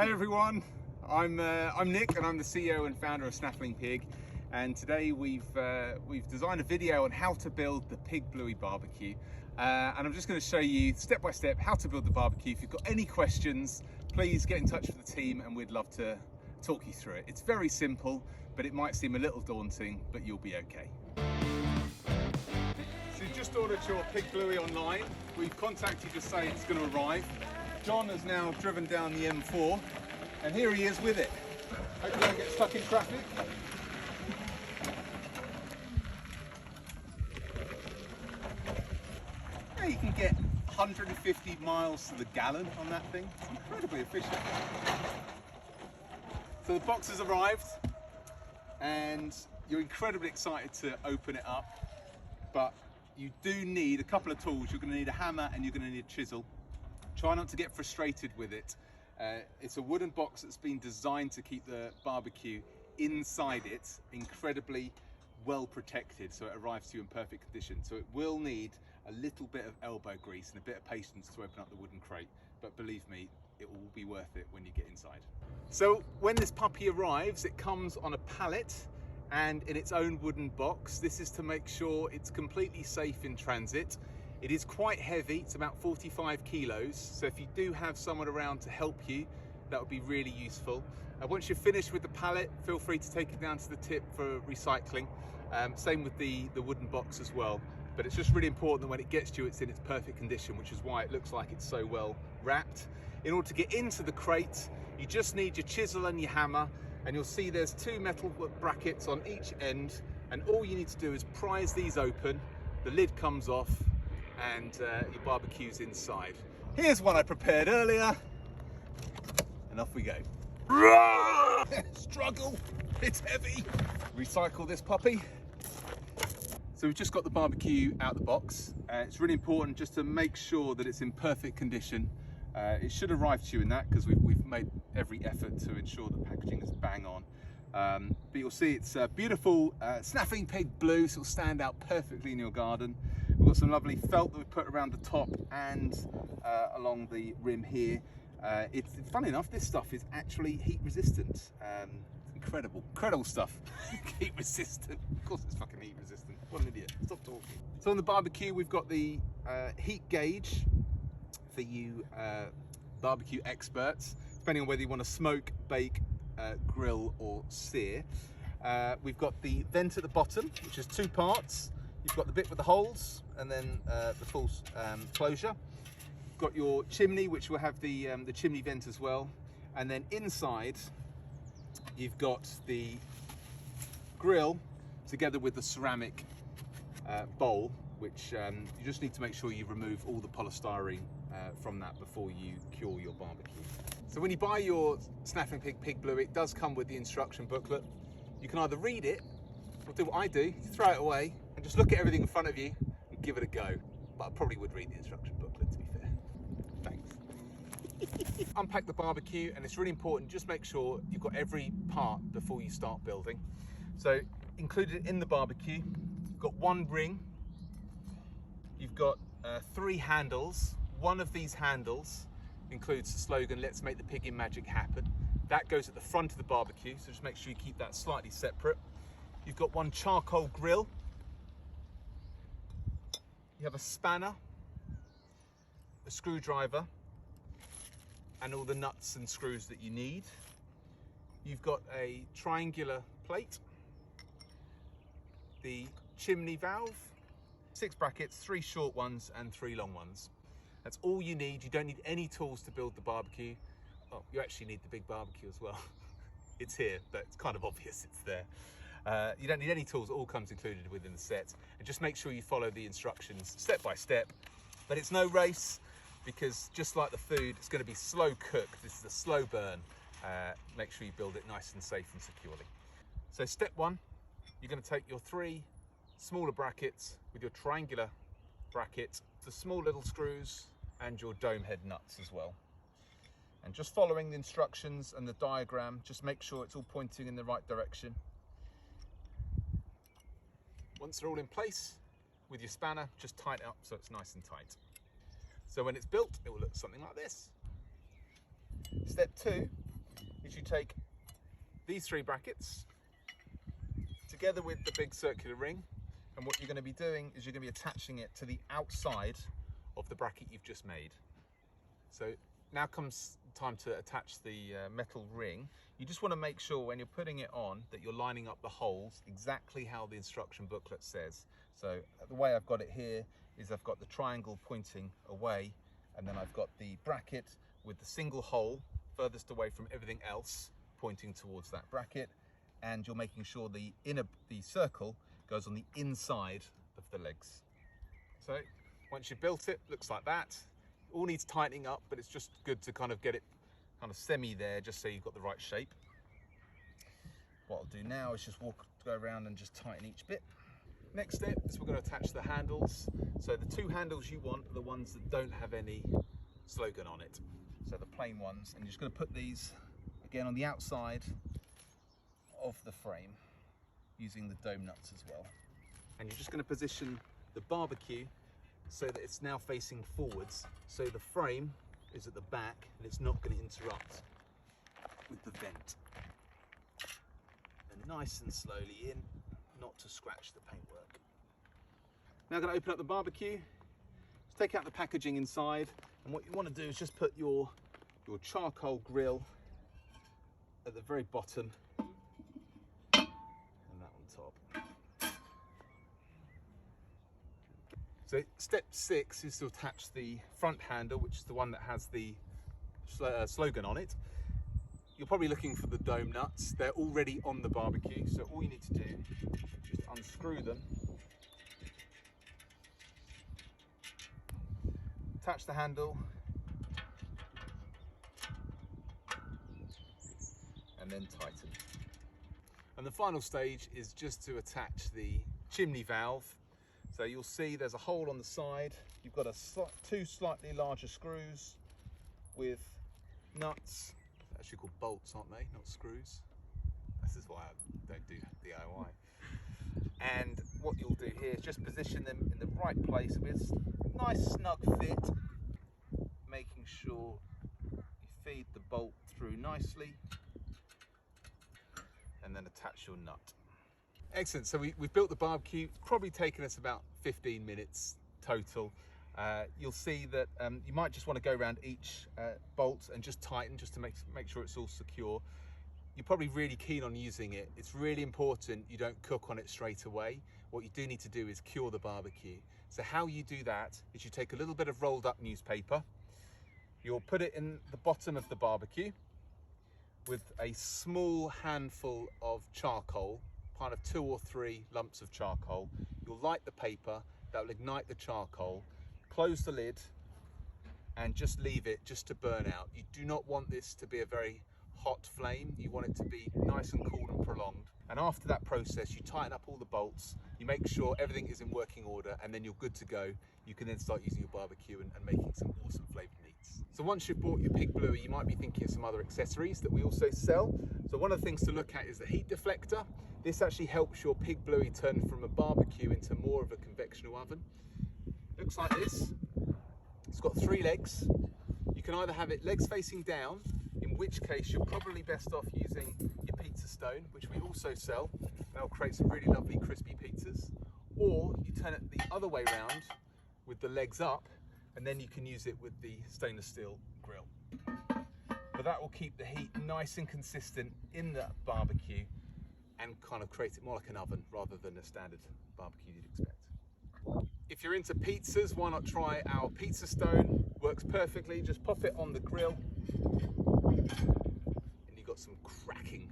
Hey everyone, I'm Nick and I'm the CEO and founder of Snaffling Pig, and today we've designed a video on how to build the Pig Bluey barbecue, and I'm just going to show you step by step how to build the barbecue. If you've got any questions, please get in touch with the team and we'd love to talk you through it. It's very simple, but it might seem a little daunting, but you'll be okay. So you've just ordered your Pig Bluey online. We've contacted you to say it's going to arrive. John has now driven down the M4 and here he is with it. Hope you don't get stuck in traffic. Now you can get 150 miles to the gallon on that thing. It's incredibly efficient. So the box has arrived and you're incredibly excited to open it up, but you do need a couple of tools. You're going to need a hammer and you're going to need a chisel. Try not to get frustrated with it. It's a wooden box that's been designed to keep the barbecue inside it incredibly well protected, so it arrives to you in perfect condition. So it will need a little bit of elbow grease and a bit of patience to open up the wooden crate, but believe me, it will be worth it when you get inside. So when this puppy arrives, it comes on a pallet and in its own wooden box. This is to make sure it's completely safe in transit. It is quite heavy, it's about 45 kilos, so if you do have someone around to help you, that would be really useful. Once you're finished with the pallet, feel free to take it down to the tip for recycling. Same with the wooden box as well. But it's just really important that when it gets to you, it's in its perfect condition, which is why it looks like it's so well wrapped. In order to get into the crate, you just need your chisel and your hammer, and you'll see there's two metal brackets on each end, and all you need to do is prise these open, the lid comes off, and your barbecue's inside. Here's one I prepared earlier, and off we go. Struggle, it's heavy. Recycle this puppy. So we've just got the barbecue out the box. It's really important just to make sure that it's in perfect condition. It should arrive to you in that, because we've made every effort to ensure the packaging is bang on. But you'll see it's beautiful Snaffling Pig blue, so it'll stand out perfectly in your garden. We've got some lovely felt that we put around the top and along the rim here. It's funny enough, this stuff is actually heat resistant. It's incredible stuff. Heat resistant. Of course it's fucking heat resistant. What an idiot. Stop talking. So on the barbecue, we've got the heat gauge for you barbecue experts, depending on whether you want to smoke, bake, grill or sear. We've got the vent at the bottom, which is two parts. You've got the bit with the holes and then the full closure. You've got your chimney, which will have the chimney vent as well. And then inside, you've got the grill together with the ceramic bowl, which you just need to make sure you remove all the polystyrene from that before you cure your barbecue. So when you buy your Snaffling Pig Pig Bluey, it does come with the instruction booklet. You can either read it or do what I do, throw it away and just look at everything in front of you and give it a go. But I probably would read the instruction booklet, to be fair. Thanks. Unpack the barbecue, and it's really important, just make sure you've got every part before you start building. So included in the barbecue, you've got one ring, you've got 3 handles. One of these handles includes the slogan, "Let's make the piggin magic happen." That goes at the front of the barbecue, so just make sure you keep that slightly separate. You've got one charcoal grill. You have a spanner, a screwdriver, and all the nuts and screws that you need. You've got a triangular plate, the chimney valve, 6 brackets, 3 short ones and 3 long ones. That's all you need. You don't need any tools to build the barbecue. Oh, you actually need the big barbecue as well. It's here, but it's kind of obvious it's there. You don't need any tools, it all comes included within the set. And just make sure you follow the instructions step by step. But it's no race, because just like the food, it's going to be slow cooked. This is a slow burn. Make sure you build it nice and safe and securely. So step 1, you're going to take your 3 smaller brackets with your triangular bracket, the small little screws and your dome head nuts as well. And just following the instructions and the diagram, just make sure it's all pointing in the right direction. Once they're all in place, with your spanner, just tighten it up so it's nice and tight. So when it's built, it will look something like this. Step 2, is you take these 3 brackets together with the big circular ring, and what you're going to be doing is you're going to be attaching it to the outside of the bracket you've just made. So now comes time to attach the metal ring. You just want to make sure when you're putting it on that you're lining up the holes exactly how the instruction booklet says. So the way I've got it here is I've got the triangle pointing away, and then I've got the bracket with the single hole furthest away from everything else pointing towards that bracket, and you're making sure the circle goes on the inside of the legs. So once you've built it, looks like that. All needs tightening up, but it's just good to kind of get it kind of semi there, just so you've got the right shape. What I'll do now is just go around and just tighten each bit. Next step is we're going to attach the handles. So the 2 handles you want are the ones that don't have any slogan on it. So the plain ones, and you're just going to put these again on the outside of the frame using the dome nuts as well. And you're just going to position the barbecue so that it's now facing forwards, so the frame is at the back and it's not going to interrupt with the vent. And nice and slowly in, not to scratch the paintwork. Now I'm going to open up the barbecue, just take out the packaging inside, and what you want to do is just put your charcoal grill at the very bottom and that on top. So step 6 is to attach the front handle, which is the one that has the slogan on it. You're probably looking for the dome nuts. They're already on the barbecue, so all you need to do is just unscrew them, attach the handle, and then tighten. And the final stage is just to attach the chimney valve. So you'll see there's a hole on the side. You've got 2 slightly larger screws with nuts. They're actually called bolts, aren't they? Not screws. This is why I don't do DIY. And what you'll do here is just position them in the right place with nice snug fit, making sure you feed the bolt through nicely, and then attach your nut. Excellent, so we've built the barbecue. It's probably taken us about 15 minutes total. You'll see that you might just want to go around each bolt and just tighten, just to make sure it's all secure. You're probably really keen on using it. It's really important you don't cook on it straight away. What you do need to do is cure the barbecue. So how you do that is you take a little bit of rolled up newspaper, you'll put it in the bottom of the barbecue with a small handful of charcoal, kind of 2 or 3 lumps of charcoal. You'll light the paper, that will ignite the charcoal, close the lid, and just leave it just to burn out. You do not want this to be a very hot flame. You want it to be nice and cool and prolonged. And after that process, you tighten up all the bolts, you make sure everything is in working order, and then you're good to go. You can then start using your barbecue and making some awesome flavoured meats. So once you've bought your Pig Bluey, you might be thinking of some other accessories that we also sell. So one of the things to look at is the heat deflector. This actually helps your Pig Bluey turn from a barbecue into more of a convectional oven. Looks like this. It's got 3 legs. You can either have it legs facing down, in which case you're probably best off using your pizza stone, which we also sell. That'll create some really lovely crispy pizzas. Or you turn it the other way around with the legs up, and then you can use it with the stainless steel grill. But that will keep the heat nice and consistent in the barbecue and kind of create it more like an oven rather than a standard barbecue you'd expect. If you're into pizzas, why not try our pizza stone? Works perfectly. Just pop it on the grill and you've got some cracking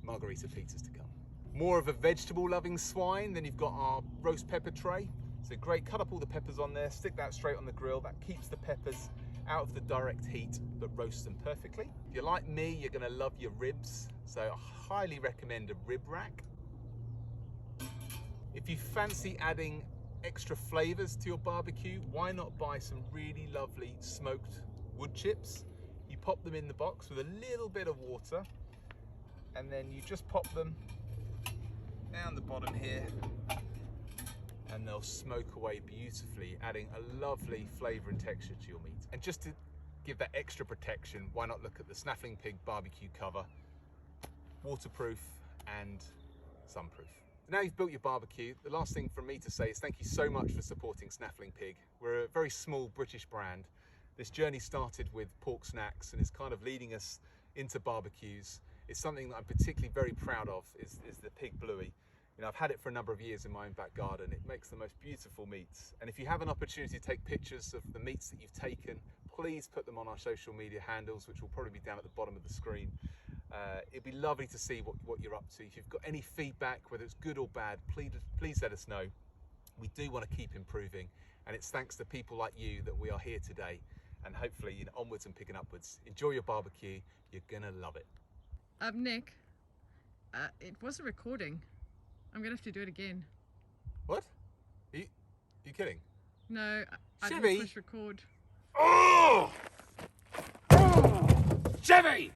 margarita pizzas to come. More of a vegetable loving swine, then you've got our roast pepper tray. So great, cut up all the peppers on there, stick that straight on the grill. That keeps the peppers out of the direct heat, but roasts them perfectly. If you're like me, you're gonna love your ribs. So I highly recommend a rib rack. If you fancy adding extra flavors to your barbecue, why not buy some really lovely smoked wood chips? You pop them in the box with a little bit of water, and then you just pop them down the bottom here, and they'll smoke away beautifully, adding a lovely flavor and texture to your meat. And just to give that extra protection, why not look at the Snaffling Pig barbecue cover? Waterproof and sunproof. Now you've built your barbecue, the last thing from me to say is thank you so much for supporting Snaffling Pig. We're a very small British brand. This journey started with pork snacks and is kind of leading us into barbecues. It's something that I'm particularly very proud of is the pig Bluey. You know, I've had it for a number of years in my own back garden. It makes the most beautiful meats. And if you have an opportunity to take pictures of the meats that you've taken, please put them on our social media handles, which will probably be down at the bottom of the screen. It'd be lovely to see what you're up to. If you've got any feedback, whether it's good or bad, please let us know. We do want to keep improving, and it's thanks to people like you that we are here today. And hopefully, you know, onwards and picking upwards. Enjoy your barbecue. You're gonna love it. Nick, it wasn't recording. I'm gonna have to do it again. What? You kidding? No, I Chevy? didn't push record. Oh! Chevy!